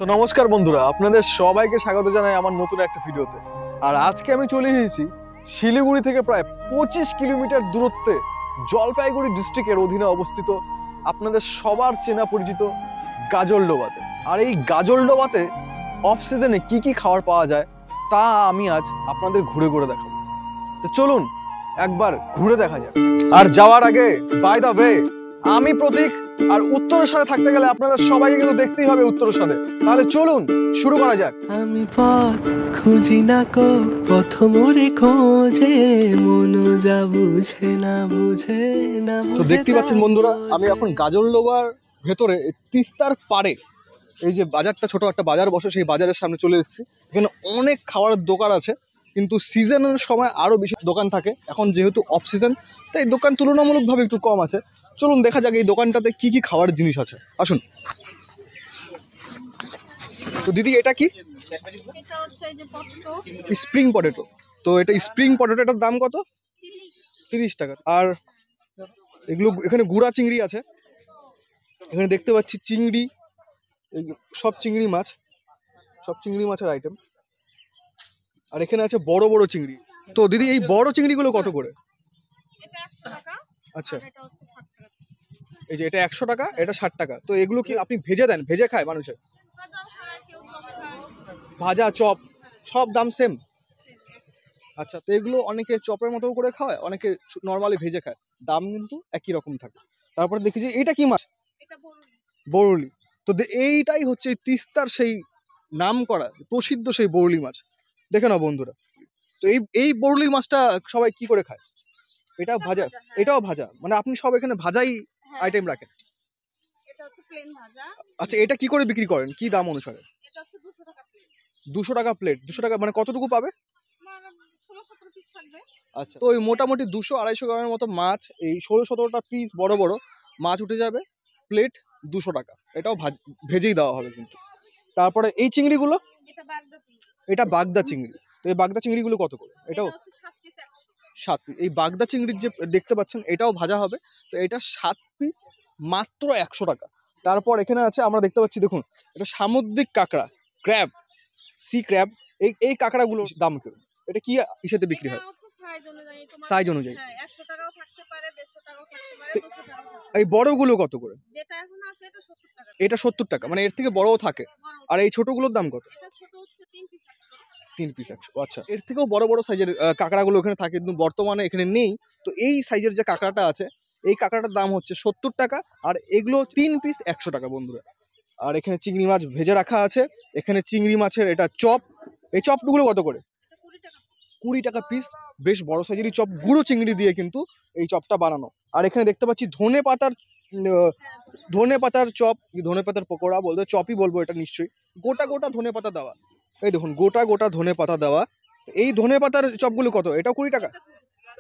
তো নমস্কার বন্ধুরা, আপনাদের সবাইকে স্বাগত জানাই আমার নতুন একটা ভিডিওতে। আর আজকে আমি চলে এসেছি শিলিগুড়ি থেকে প্রায় 25 কিলোমিটার দূরত্বে জলপাইগুড়ি ডিস্ট্রিক্টের অধীনে অবস্থিত আপনাদের সবার চেনা পরিচিত গাজলডোবাতে। আর এই গাজলডোবাতে অফ সিজনে কি কি খাবার পাওয়া যায় তা আমি আজ আপনাদের ঘুরে ঘুরে দেখাবো। তো চলুন একবার ঘুরে দেখা যাক। আর যাওয়ার আগে বাই দা ওয়ে, আমি প্রতীক, আর উত্তরের সাথে থাকতে গেলে আপনাদের সবাইকে কিন্তু দেখতেই হবে উত্তরের সাথে। তাহলে চলুন শুরু করা যাক। আমি পথ খুঁজি না কো পথ মোরে খোঁজে মন যা বুঝে না বুঝে না। তো দেখতেই পাচ্ছেন বন্ধুরা, আমি এখন গাজলডোবার ভেতরে তিস্তার পাড়ে এই যে বাজারটা, ছোট একটা বাজার বসে, সেই বাজারের সামনে চলে এসেছি। এখানে অনেক খাবারের দোকান আছে, কিন্তু সিজনের সময় আরো বেশি দোকান থাকে। এখন যেহেতু অফ সিজন, তাই দোকান তুলনামূলকভাবে একটু কম আছে। চলুন দেখা যাক এই দোকানটাতে কি কি খাওয়ার জিনিস আছে, আসুন। তো দিদি, এটা কি? এটা হচ্ছে এই যে পটেটো, স্প্রিং পটেটো। তো এটা স্প্রিং পটেটোটার দাম কত? 30 টাকা। আর এগুলো, এখানে গুড়া চিংড়ি আছে, এখানে দেখতে পাচ্ছি চিংড়ি, সব চিংড়ি মাছ, সব চিংড়ি মাছের আইটেম। আর এখানে আছে বড় বড় চিংড়ি। তো দিদি, এই বড় চিংড়িগুলো কত করে? এটা 100 টাকা। আচ্ছা, আর এটা হচ্ছে 60 টাকা। এই যে এটা 100 টাকা, এটা 60 টাকা। তো এগুলো কি আপনি ভেজে দেন, ভেজে খায় মানুষের? ভাজাও খায়, কেউ চপ খায়। ভাজা, চপ, সব দাম সেম? আচ্ছা, তো এগুলো অনেকে চপের মতো করে খায়, অনেকে নর্মালি ভেজে খায়, দাম কিন্তু একই রকম থাকে। তারপরে দেখি যে এটা কি মাছ? এটা বড়ুলি। বরুলি। তো এইটাই হচ্ছে তিস্তার সেই নাম করা প্রসিদ্ধ সেই বরুলি মাছ। দেখে নাও বন্ধুরা। তো এই এই বরুলি মাছটা সবাই কি করে খায়? এটা ভাজা, হ্যাঁ। এটাও ভাজা, মানে আপনি সব এখানে ভাজাই হ্যাঁ। আইটেম রাখেন? এটা হচ্ছে প্লেন ভাজা। আচ্ছা, এটা কি করে বিক্রি করেন, কি দাম অনুসারে? এটা হচ্ছে 200 টাকা প্লেট। 200 টাকা প্লেট? 200 টাকা মানে কতটুকু পাবে? মানে 16-17 পিস থাকবে। আচ্ছা, তো ওই মোটামুটি 200-250 গ্রামের মতো মাছ, এই 16-17টা পিস বড় বড় মাছ উঠে যাবে, প্লেট 200 টাকা। এটাও ভেজেই দেওয়া হবে কিন্তু। তারপরে এই চিংড়িগুলো? এটা বাগদা চিংড়ি। এটা বাগদা চিংড়ি। তো এই বাগদা চিংড়িগুলো কত করে? এটাও এটা হচ্ছে 7 পিস 100। 7 পিস। এই বাগদা চিংড়ির যে দেখতে পাচ্ছেন, এটাও ভাজা হবে। তো এটা 7 পিস মাত্র 100 টাকা। তারপর এখানে আছে, আমরা দেখতে পাচ্ছি, দেখুন, এটা সামুদ্রিক কাঁকড়া, ক্র্যাব, সি ক্র্যাব। এই কাঁকড়াগুলোর দাম কি? এটা কি ইসেতে বিক্রি হয়? এটা হচ্ছে সাইজ অনুযায়ী, তোমার সাইজ অনুযায়ী? হ্যাঁ, 100 টাকাও থাকতে পারে, 150 টাকাও থাকতে পারে, তো 200 টাকাও থাকতে পারে। এই বড়গুলো কত করে? যেটা এখন আছে এটা 70 টাকা। এটা 70 টাকা, মানে এর থেকে বড়ও থাকে। বড়। আর এই ছোটগুলোর দাম কত? এটা ছোট হচ্ছে 3 পিস 100। 3 পিস 100। আচ্ছা, এর থেকেও বড় বড় সাইজের কাঁকড়াগুলো এখানে থাকে, কিন্তু বর্তমানে এখানে নেই। তো এই সাইজের যে কাঁকড়াটা আছে, এই কাঁকড়াটার দাম হচ্ছে 70 টাকা। আর এগুলো 3 পিস 100 টাকা বন্ধুরা। আর এখানে চিংড়ি মাছ ভেজে রাখা আছে, এখানে চিংড়ি মাছের এটা চপ। এই চপগুলো কত করে? এটা 20 টাকা। 20 টাকা পিস। বেশ বড় সাইজেরই চপ, গুঁড়ো চিংড়ি দিয়ে কিন্তু এই চপটা বানানো। আর এখানে দেখতে পাচ্ছি ধনে পাতার ধনে পাতার চপ, ধনে পাতার পকোড়া বলতে, চপই বলবো এটা নিশ্চয়ই। গোটা গোটা ধনে পাতা দেওয়া, এই দেখুন, গোটা গোটা ধনে পাতা দেওয়া। এই ধনে পাতার চপগুলো কত? এটাও 20 টাকা।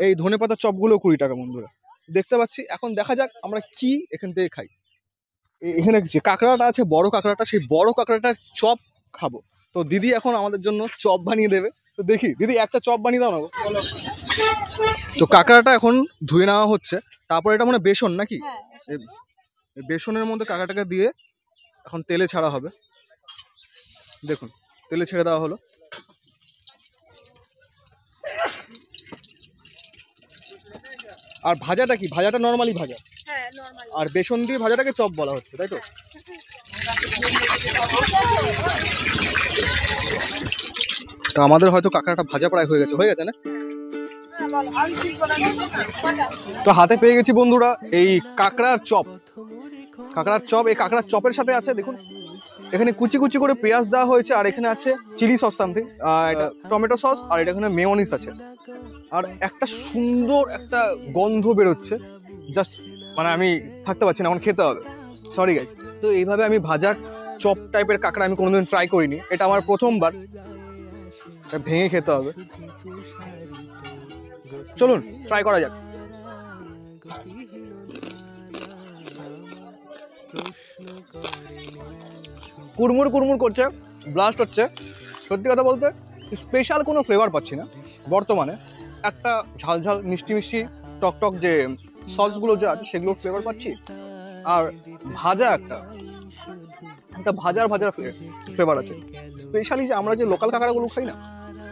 এই ধনে পাতার চপগুলো 20 টাকা বন্ধুরা, দেখতে পাচ্ছি। এখন দেখা যাক আমরা কি এখান থেকে খাই। এখানে যে কাঁকড়াটা আছে, বড় কাঁকড়াটা, সেই বড় কাঁকড়াটার চপ খাবো। তো দিদি এখন আমাদের জন্য চপ বানিয়ে দেবে। তো দেখি দিদি, একটা চপ বানিয়ে দাও না গো। তো কাঁকড়াটা এখন ধুয়ে নেওয়া হচ্ছে, তারপর এটা মানে বেসন নাকি? হ্যাঁ। এই বেসনের মধ্যে কাঁকড়াটাকে দিয়ে এখন তেলে ছাড়া হবে। দেখুন, তেলে ছেড়ে দেওয়া হলো। আর ভাজাটা কি? ভাজাটা নরমালি ভাজা, হ্যাঁ, নরমাল। আর বেসন দিয়ে ভাজাটাকে চপ বলা হচ্ছে, তাই তো? তো আমাদের হয়তো কাঁকড়াটা ভাজা প্রায় হয়ে গেছে, না? তো হাতে পেয়ে গেছি বন্ধুরা এই কাঁকড়ার চপ। কাঁকড়ার চপ, এই কাঁকড়ার চপের সাথে আছে, দেখুন, এখানে কুচি কুচি করে পেঁয়াজ দেওয়া হয়েছে, আর এখানে আছে চিলি সস সামথিং, এটা টমেটো সস, আর এটা এখানে মেয়োনিজ আছে। আর একটা সুন্দর একটা গন্ধ বেরোচ্ছে, জাস্ট মানে আমি থাকতে পারছি না, এখন খেতে হবে। Sorry guys. তো এইভাবে আমি ভাজা চপ টাইপের কাঁকড়া আমি কোনোদিন ট্রাই করিনি, এটা আমার প্রথমবার। ভেঙে খেতে হবে, চলুন ট্রাই করা যাক। কুড়মুড় কুড়মুড় করছে, ব্লাস্ট হচ্ছে। সত্যি কথা বলতে স্পেশাল কোনো ফ্লেভার পাচ্ছি না বর্তমানে। একটা ঝালঝাল মিষ্টি মিষ্টি টক টক যে সসগুলো যে আছে সেগুলোর ফ্লেভার পাচ্ছি, আর ভাজা একটা একটা ভাজার ভাজার ফ্লেভার আছে। স্পেশালি যে আমরা যে লোকাল কাঁকড়াগুলো খাই না,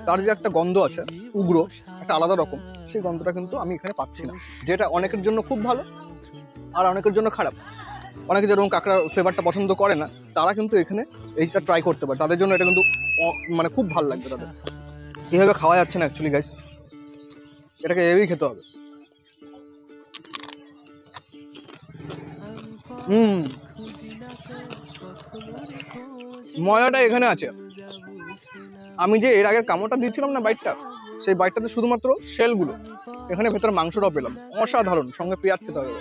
তার যে একটা গন্ধ আছে উগ্র, একটা আলাদা রকম, সেই গন্ধটা কিন্তু আমি এখানে পাচ্ছি না, যেটা অনেকের জন্য খুব ভালো আর অনেকের জন্য খারাপ। অনেকে যেরকম কাঁকড়ার ফ্লেভারটা পছন্দ করে না, তারা কিন্তু এখানে এইটা ট্রাই করতে পারে, তাদের জন্য এটা কিন্তু মানে খুব ভালো লাগবে তাদের। এইভাবে খাওয়া যাচ্ছে না অ্যাকচুয়ালি গাইস, এটাকে এভাবেই খেতে হবে। মজাটা এখানে আছে, আমি যে এর আগের কামড়টা দিয়েছিলাম না বাইটটা, সেই বাইটটাতে শুধুমাত্র শেলগুলো, এখানে ভেতরে মাংসটাও পেলাম, অসাধারণ। সঙ্গে পেঁয়াজ খেতে হবে।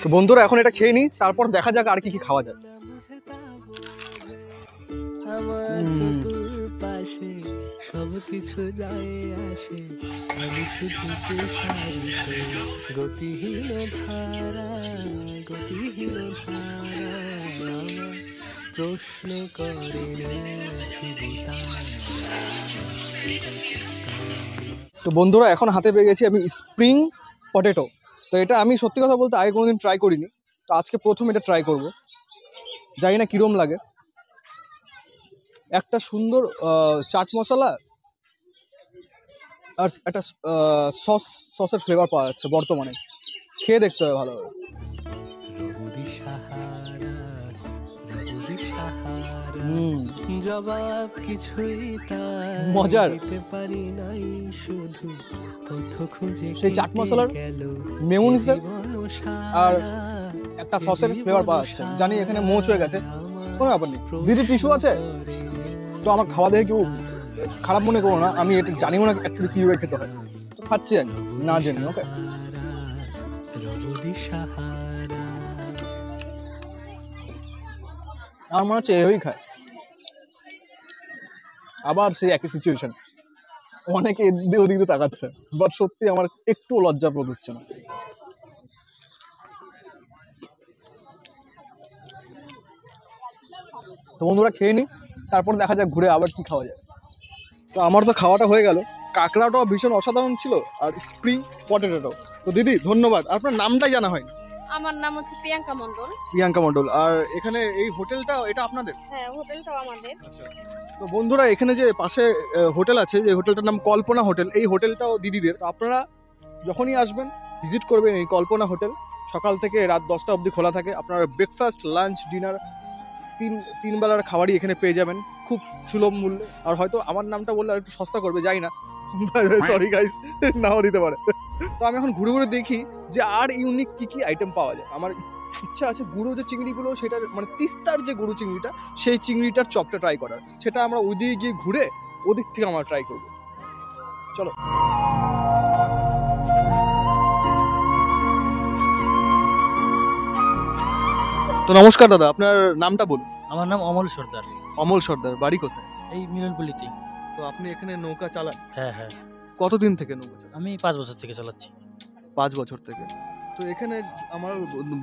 তো বন্ধুরা এখন এটা খেয়ে নিই, তারপর দেখা যাক আর কি কি খাওয়া যায়। আমার চতুর্পাশে সবকিছু যায় আসে, আমি শুধু তুষারিত গতিহীন ধারা, গতিহীন ধারা আমার প্রশ্ন করে তো বন্ধুরা এখন হাতে পেয়ে গেছি আমি স্প্রিং পটেটো। তো এটা আমি সত্যি কথা বলতে আগে কোনোদিন ট্রাই করিনি, তো আজকে প্রথম এটা ট্রাই করব, জানি না কিরম লাগে। একটা সুন্দর চাট মশলা আর একটা সসের ফ্লেভার পাওয়া যাচ্ছে বর্তমানে, খেয়ে দেখতে হবে ভালোভাবে। জবাব কিছুই মজার। পারি নাই, শুধু পথ খুঁজে সেই চাট মশলার মেয়োনিজের আর একটা সসের ফ্লেভার পাওয়া যাচ্ছে। জানি এখানে মোচ হয়ে গেছে, কোনো ব্যাপার নেই। দিদি টিস্যু আছে তো? আমার খাওয়া দেখে কেউ খারাপ মনে করো না, আমি এটা জানিও না অ্যাকচুয়ালি কিভাবে খেতে হয়, তো খাচ্ছি আমি না জেনে। ওকে, আমার মনে হচ্ছে এভাবেই খায়। আবার সেই একই সিচুয়েশন, অনেকে এদিকে ওদিকে তাকাচ্ছে, বাট সত্যি আমার একটু লজ্জা বোধ হচ্ছে না। তো বন্ধুরা খেয়ে নি, তারপর দেখা যাক ঘুরে আবার কি খাওয়া যায়। তো আমার তো খাওয়াটা হয়ে গেল, কাঁকড়াটাও ভীষণ অসাধারণ ছিল আর স্প্রিং পটেটোটাও। তো দিদি ধন্যবাদ, আপনার নামটাই জানা হয়নি। আমার নাম হচ্ছে প্রিয়াঙ্কা মণ্ডল। প্রিয়াঙ্কা মণ্ডল। আর এখানে এই হোটেলটা এটা আপনাদের? হ্যাঁ, হোটেলটাও আমাদের। আচ্ছা। তো বন্ধুরা এখানে যে পাশে হোটেল আছে, যে হোটেলটার নাম কল্পনা হোটেল, এই হোটেলটাও দিদিদের। আপনারা যখনই আসবেন ভিজিট করবেন এই কল্পনা হোটেল। সকাল থেকে রাত 10টা অবধি খোলা থাকে। আপনারা ব্রেকফাস্ট, লাঞ্চ, ডিনার তিন বেলার খাবারই এখানে পেয়ে যাবেন খুব সুলভ মূল্যে। আর হয়তো আমার নামটা বললে আর একটু সস্তা করবে, যাই না, সরি গাইস, নাও দিতে পারে। তো আমি এখন ঘুরে ঘুরে দেখি যে আর ইউনিক কি কি আইটেম পাওয়া যায়। আমার ইচ্ছা আছে গুঁড়ো যে চিংড়িগুলো, সেটার মানে তিস্তার যে গুঁড়ো চিংড়িটা, সেই চিংড়িটার চপটা ট্রাই করার। সেটা আমরা ওইদিকে গিয়ে ঘুরে ওদিক থেকে আমরা ট্রাই করবো। চলো। তো নমস্কার দাদা, আপনার নামটা বলুন। আমার নাম অমল সর্দার। অমল সর্দার, বাড়ি কোথায়? এই মিলনপল্লিতে। তো আপনি এখানে নৌকা চালান? হ্যাঁ হ্যাঁ, কতদিন থেকে নৌকা চালান? আমি 5 বছর থেকে চালাচ্ছি। 5 বছর থেকে। তো এখানে আমার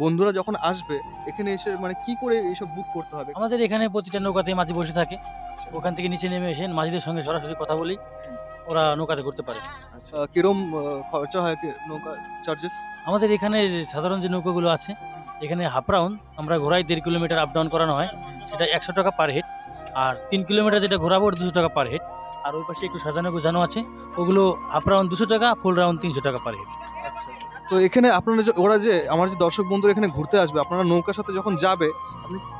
বন্ধুরা যখন আসবে এখানে এসে মানে কি করে এইসব বুক করতে হবে? আমাদের এখানে প্রতিটা নৌকাতে মাঝি বসে থাকে, ওখান থেকে নিচে নেমে এসে মাঝিদের সঙ্গে সরাসরি কথা বলি, ওরা নৌকাতে করতে পারে। আচ্ছা, কিরম খরচা হয় নৌকা চার্জেস? আমাদের এখানে যে সাধারণ যে নৌকাগুলো আছে, এখানে হাফ রাউন্ড আমরা ঘোরাই 1.5 কিলোমিটার আপ ডাউন করানো হয়, সেটা 100 টাকা পার হেড। আর 3 কিলোমিটার যেটা ঘোরাবো 200 টাকা পার হেড। আর ওই পাশে একটু সাজানো গোছানো আছে, ওগুলো হাফ রাউন্ড 200 টাকা, ফুল রাউন্ড 300 টাকা পার হেড। তো এখানে আপনারা ওরা যে আমার যে দর্শক বন্ধুরা এখানে ঘুরতে আসবে, আপনারা নৌকার সাথে যখন যাবে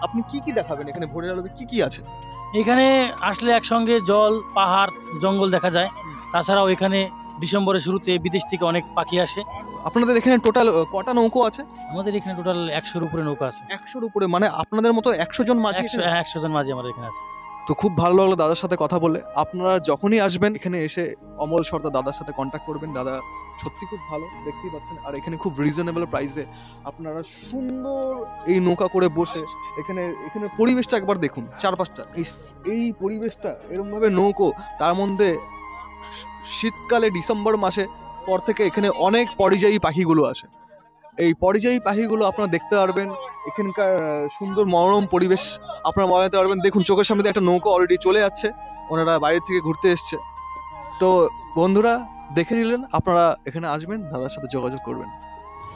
আপনি কি কি দেখাবেন? এখানে ভোরের আলোতে কি কি আছে? এখানে আসলে একসঙ্গে জল, পাহাড়, জঙ্গল দেখা যায়। তাছাড়াও এখানে ডিসেম্বরের শুরুতে বিদেশ থেকে অনেক পাখি আসে। আপনাদের এখানে টোটাল কটা নৌকো আছে? আমাদের এখানে টোটাল 100-এর উপরে নৌকা আছে। 100-এর উপরে? মানে আপনাদের মতো 100 জন মাঝি? 100 জন মাঝি আমাদের এখানে আছে। তো খুব ভালো লাগলো দাদার সাথে কথা বলে। আপনারা যখনই আসবেন এখানে এসে অমল সর্দার দাদার সাথে কন্ট্যাক্ট করবেন। দাদা সত্যি খুব ভালো, দেখতেই পাচ্ছেন। আর এখানে খুব রিজনেবল প্রাইসে আপনারা সুন্দর এই নৌকা করে বসে এখানে পরিবেশটা একবার দেখুন, চারপাশটা এই পরিবেশটা এরকম ভাবে নৌকো, তার মধ্যে শীতকালে ডিসেম্বর মাসে পর থেকে এখানে অনেক পরিযায়ী পাখিগুলো আসে। এই পরিযায়ী পাখিগুলো আপনারা দেখতে পারবেন। এখানকার সুন্দর মনোরম পরিবেশ আপনারা মজা নিতে পারবেন। দেখুন চোখের সামনে একটা নৌকা অলরেডি চলে যাচ্ছে, ওনারা বাইরে থেকে ঘুরতে এসছে। তো বন্ধুরা দেখে নিলেন, আপনারা এখানে আসবেন, দাদার সাথে যোগাযোগ করবেন।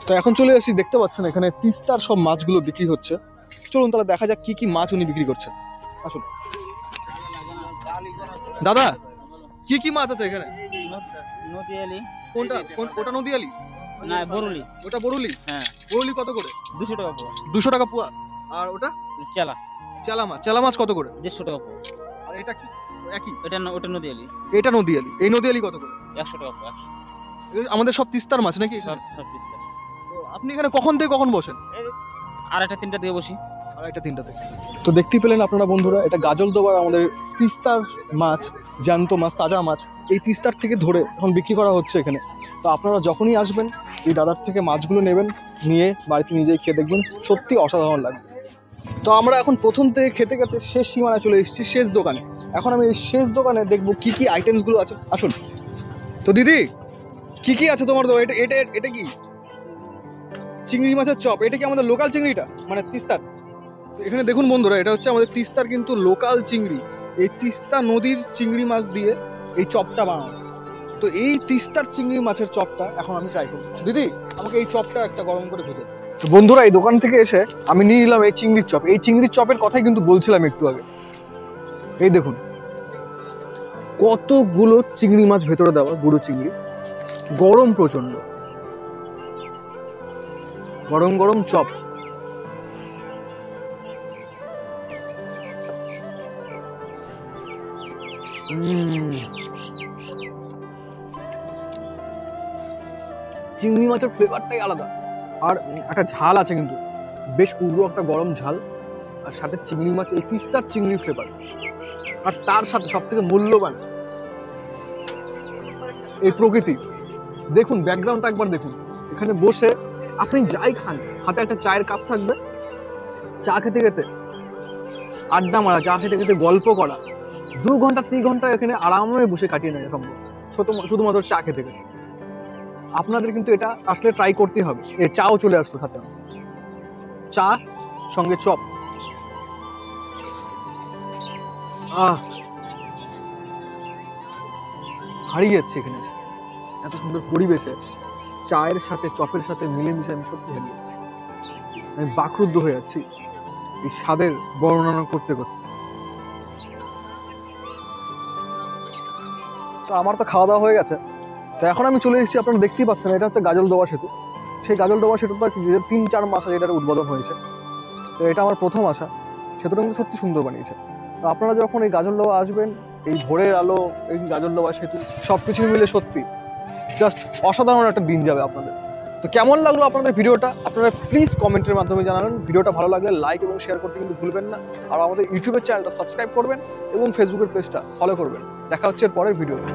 তো এখন চলে আসি, দেখতে পাচ্ছেন এখানে তিস্তার সব মাছগুলো বিক্রি হচ্ছে। চলুন তাহলে দেখা যাক কি কি মাছ উনি বিক্রি করছেন। আসুন দাদা, কি কি মাছ আছে এখানে? নদীয়ালি। কোনটা? ওটা নদীয়ালি না, বরুলি। ওটা বরুলি? হ্যাঁ। বরুলি কত করে? 200 টাকা পোয়া। 200 টাকা পোয়া। আর ওটা চালা চেলা মাছ কত করে? 150 টাকা পোয়া। আর এটা কি একই? ওটা নদীয়ালি। এটা নদীয়ালি। এই নদীয়ালি কত করে? 100 টাকা পোয়া। এই আমাদের সব তিস্তার মাছ নাকি? সব পিস্তা। তো আপনি এখানে কখন থেকে কখন বসেন? আর একটা 3টা দিয়ে বসি। আর একটা 3টা থেকে। তো দেখতেই পেলেন আপনারা বন্ধুরা, এটা গাজলদোবার আমাদের তিস্তার মাছ, জ্যান্ত মাছ, তাজা মাছ এই তিস্তার থেকে ধরে এখন বিক্রি করা হচ্ছে এখানে। তো আপনারা যখনই আসবেন এই দাদার থেকে মাছগুলো নেবেন, নিয়ে বাড়িতে নিজেই খেয়ে দেখবেন, সত্যি অসাধারণ লাগবে। তো আমরা এখন প্রথম থেকে খেতে খেতে শেষ সীমানায় চলে এসেছি, শেষ দোকানে। এখন আমি এই শেষ দোকানে দেখবো কি কি আইটেমসগুলো আছে। আসুন। তো দিদি, কি কি আছে তোমার? তো এটা এটা এটা কি? চিংড়ি মাছের চপ। এটা কি আমাদের লোকাল চিংড়িটা, মানে তিস্তার? তো এখানে দেখুন বন্ধুরা, এটা হচ্ছে আমাদের তিস্তার কিন্তু লোকাল চিংড়ি। এই তিস্তা নদীর চিংড়ি মাছ দিয়ে এই চপটা বানানো। তো এই তিস্তার চিংড়ি মাছের চপটা এখন আমি ট্রাই করব। দিদি, আমাকে এই চপটা একটা গরম করে ভেজে। তো বন্ধুরা, এই দোকান থেকে এসে আমি নিয়ে নিলাম এই চিংড়ির চপ। এই চিংড়ির চপের কথাই কিন্তু বলছিলাম একটু আগে। এই দেখুন কতগুলো চিংড়ি মাছ ভেতরে দেওয়া, গুঁড়ো চিংড়ি, গরম প্রচন্ড, গরম গরম চপ। চিংড়ি মাছের ফ্লেভারটাই আলাদা। আর একটা ঝাল আছে কিন্তু, বেশ উগ্র একটা গরম ঝাল, আর সাথে চিংড়ি মাছ, এই তিস্তার চিংড়ি ফ্লেভার। আর তার সাথে সব থেকে মূল্যবান এই প্রকৃতি। দেখুন ব্যাকগ্রাউন্ডটা একবার দেখুন। এখানে বসে আপনি যাই খান, হাতে একটা চায়ের কাপ থাকবে, চা খেতে খেতে আড্ডা মারা, চা খেতে খেতে গল্প করা, 2 ঘন্টা 3 ঘন্টা এখানে আরামে বসে কাটিয়ে নেওয়া সম্ভব, শুধুমাত্র চা খেতে খেতে। আপনাদের কিন্তু এটা আসলে ট্রাই করতেই হবে। এ চাও চলে আসলো সাথে, চা সঙ্গে চপ। হারিয়ে যাচ্ছে এখানে এসে, এত সুন্দর পরিবেশে চায়ের সাথে চপের সাথে মিলেমিশে আমি সত্যি হারিয়ে যাচ্ছি। আমি বাকরুদ্ধ হয়ে যাচ্ছি এই স্বাদের বর্ণনা করতে করতে। তো আমার তো খাওয়া দাওয়া হয়ে গেছে। তো এখন আমি চলে এসেছি, আপনারা দেখতেই পাচ্ছেন, এটা হচ্ছে গাজলদোবা সেতু। সেই গাজলদোবা সেতুটা 3-4 মাস আগে এটার উদ্বোধন হয়েছে। তো এটা আমার প্রথম আসা। সেতুটা কিন্তু সত্যি সুন্দর বানিয়েছে। তো আপনারা যখন এই গাজলদোবা আসবেন, এই ভোরের আলো, এই গাজলদোবা সেতু, সবকিছু মিলে সত্যি জাস্ট অসাধারণ একটা দিন যাবে আপনাদের। তো কেমন লাগলো আপনাদের ভিডিওটা আপনারা প্লিজ কমেন্টের মাধ্যমে জানাবেন। ভিডিওটা ভালো লাগলে লাইক এবং শেয়ার করতে কিন্তু ভুলবেন না। আর আমাদের ইউটিউবের চ্যানেলটা সাবস্ক্রাইব করবেন এবং ফেসবুকের পেজটা ফলো করবেন। দেখা হচ্ছে এর পরের ভিডিওতে।